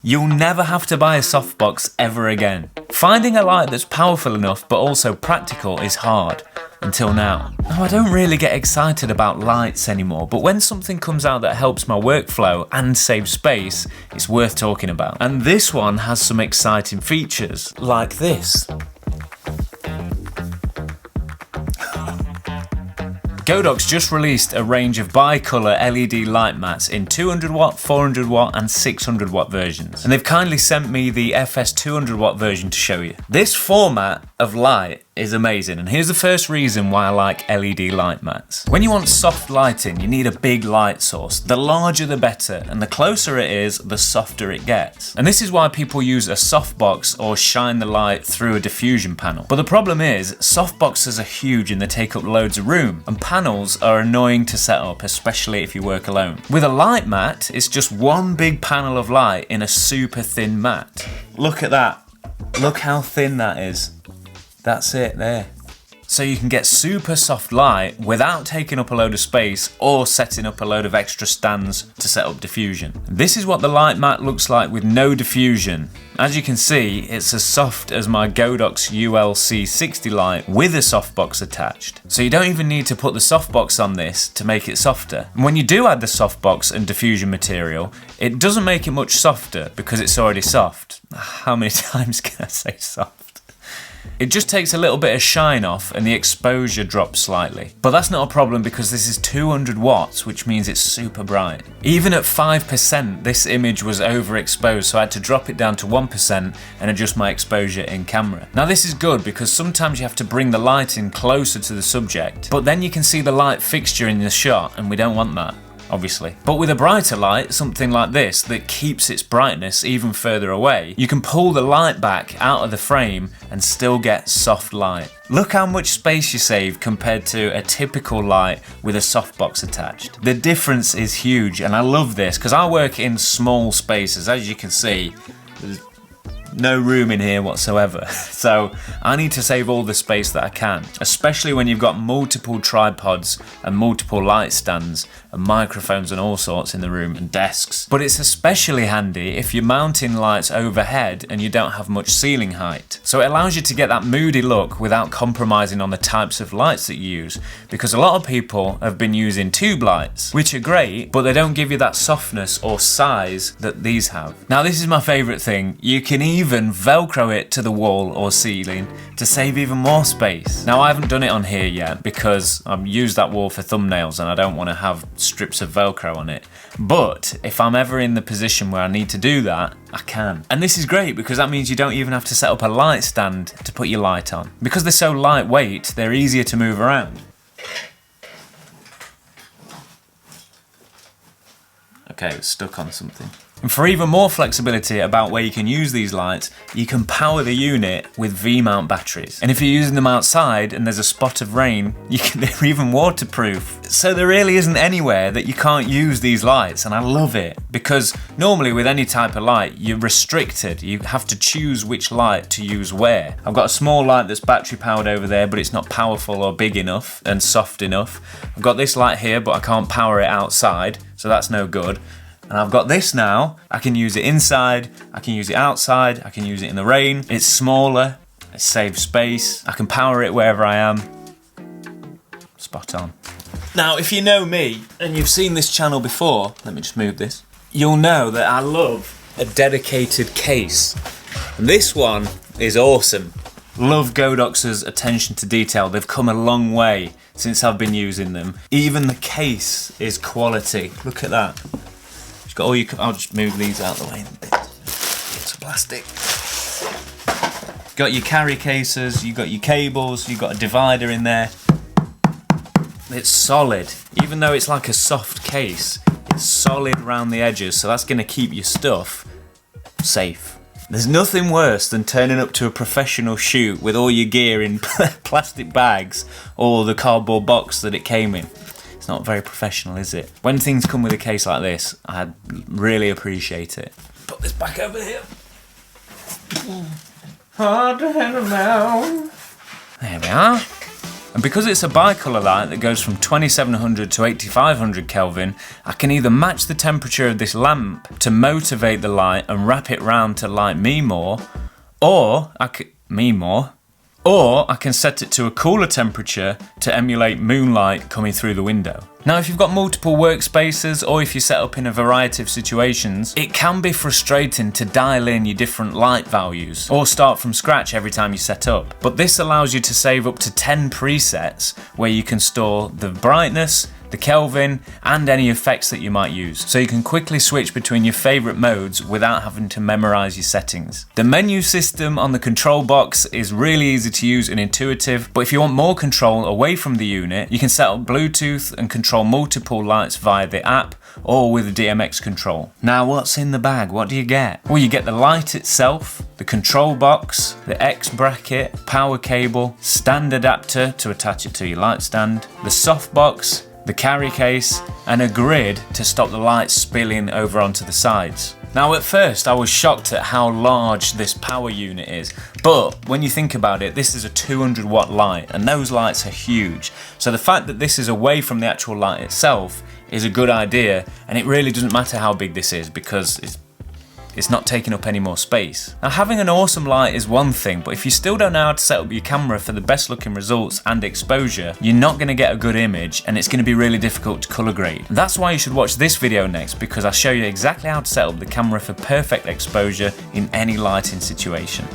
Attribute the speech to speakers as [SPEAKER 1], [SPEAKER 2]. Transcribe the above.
[SPEAKER 1] You'll never have to buy a softbox ever again. Finding a light that's powerful enough but also practical is hard. Until now. Now, I don't really get excited about lights anymore, but when something comes out that helps my workflow and saves space, it's worth talking about. And this one has some exciting features, like this. Godox just released a range of bi-colour LED light mats in 200 watt, 400 watt and 600 watt versions. And they've kindly sent me the FS 200 watt version to show you. This format of light is amazing, and here's the first reason why I like LED light mats. When you want soft lighting, you need a big light source. The larger the better, and the closer it is, the softer it gets. And this is why people use a softbox or shine the light through a diffusion panel. But the problem is, softboxes are huge and they take up loads of room, and panels are annoying to set up, especially if you work alone. With a light mat, it's just one big panel of light in a super thin mat. Look at that. Look how thin that is. That's it there. So you can get super soft light without taking up a load of space or setting up a load of extra stands to set up diffusion. This is what the light mat looks like with no diffusion. As you can see, it's as soft as my Godox ULC60 light with a softbox attached. So you don't even need to put the softbox on this to make it softer. And when you do add the softbox and diffusion material, it doesn't make it much softer because it's already soft. How many times can I say soft? It just takes a little bit of shine off and the exposure drops slightly. But that's not a problem because this is 200 watts, which means it's super bright. Even at 5%, this image was overexposed, so I had to drop it down to 1% and adjust my exposure in camera. Now this is good because sometimes you have to bring the light in closer to the subject, but then you can see the light fixture in the shot, and we don't want that, obviously. But with a brighter light, something like this, that keeps its brightness even further away, you can pull the light back out of the frame and still get soft light. Look how much space you save compared to a typical light with a softbox attached. The difference is huge, and I love this because I work in small spaces. As you can see, there's no room in here whatsoever, so I need to save all the space that I can, especially when you've got multiple tripods and multiple light stands and microphones and all sorts in the room and desks. But it's especially handy if you're mounting lights overhead and you don't have much ceiling height. So it allows you to get that moody look without compromising on the types of lights that you use, because a lot of people have been using tube lights, which are great, but they don't give you that softness or size that these have. Now this is my favourite thing. You can even Velcro it to the wall or ceiling to save even more space. Now I haven't done it on here yet because I've used that wall for thumbnails and I don't want to have strips of Velcro on it. But if I'm ever in the position where I need to do that, I can. And this is great because that means you don't even have to set up a light stand to put your light on. Because they're so lightweight, they're easier to move around. Okay, it's stuck on something. And for even more flexibility about where you can use these lights, you can power the unit with V-mount batteries. And if you're using them outside and there's a spot of rain, they're even waterproof. So there really isn't anywhere that you can't use these lights, and I love it. Because normally with any type of light, you're restricted. You have to choose which light to use where. I've got a small light that's battery powered over there, but it's not powerful or big enough and soft enough. I've got this light here, but I can't power it outside, so that's no good. And I've got this now. I can use it inside, I can use it outside, I can use it in the rain. It's smaller, it saves space, I can power it wherever I am. Spot on. Now, if you know me and you've seen this channel before, let me just move this, you'll know that I love a dedicated case. And this one is awesome. Love Godox's attention to detail. They've come a long way since I've been using them. Even the case is quality. Look at that. I'll just move these out of the way. It's plastic. Got your carry cases, you got your cables, you got a divider in there. It's solid. Even though it's like a soft case, it's solid around the edges, so that's going to keep your stuff safe. There's nothing worse than turning up to a professional shoot with all your gear in plastic bags or the cardboard box that it came in. It's not very professional, is it? When things come with a case like this, I really appreciate it. Put this back over here. Hard to handle now. There we are. And because it's a bicolor light that goes from 2700 to 8500 Kelvin, I can either match the temperature of this lamp to motivate the light and wrap it round to light me more, or I can set it to a cooler temperature to emulate moonlight coming through the window. Now, if you've got multiple workspaces or if you're set up in a variety of situations, it can be frustrating to dial in your different light values or start from scratch every time you set up. But this allows you to save up to 10 presets where you can store the brightness, the Kelvin, and any effects that you might use. So you can quickly switch between your favorite modes without having to memorize your settings. The menu system on the control box is really easy to use and intuitive, but if you want more control away from the unit, you can set up Bluetooth and control multiple lights via the app or with a DMX control. Now, what's in the bag? What do you get? Well, you get the light itself, the control box, the X bracket, power cable, stand adapter to attach it to your light stand, the softbox, the carry case, and a grid to stop the lights spilling over onto the sides. Now, at first I was shocked at how large this power unit is, but when you think about it, this is a 200 watt light and those lights are huge. So the fact that this is away from the actual light itself is a good idea, and it really doesn't matter how big this is because it's not taking up any more space. Now, having an awesome light is one thing, but if you still don't know how to set up your camera for the best looking results and exposure, you're not going to get a good image and it's going to be really difficult to color grade. That's why you should watch this video next, because I'll show you exactly how to set up the camera for perfect exposure in any lighting situation.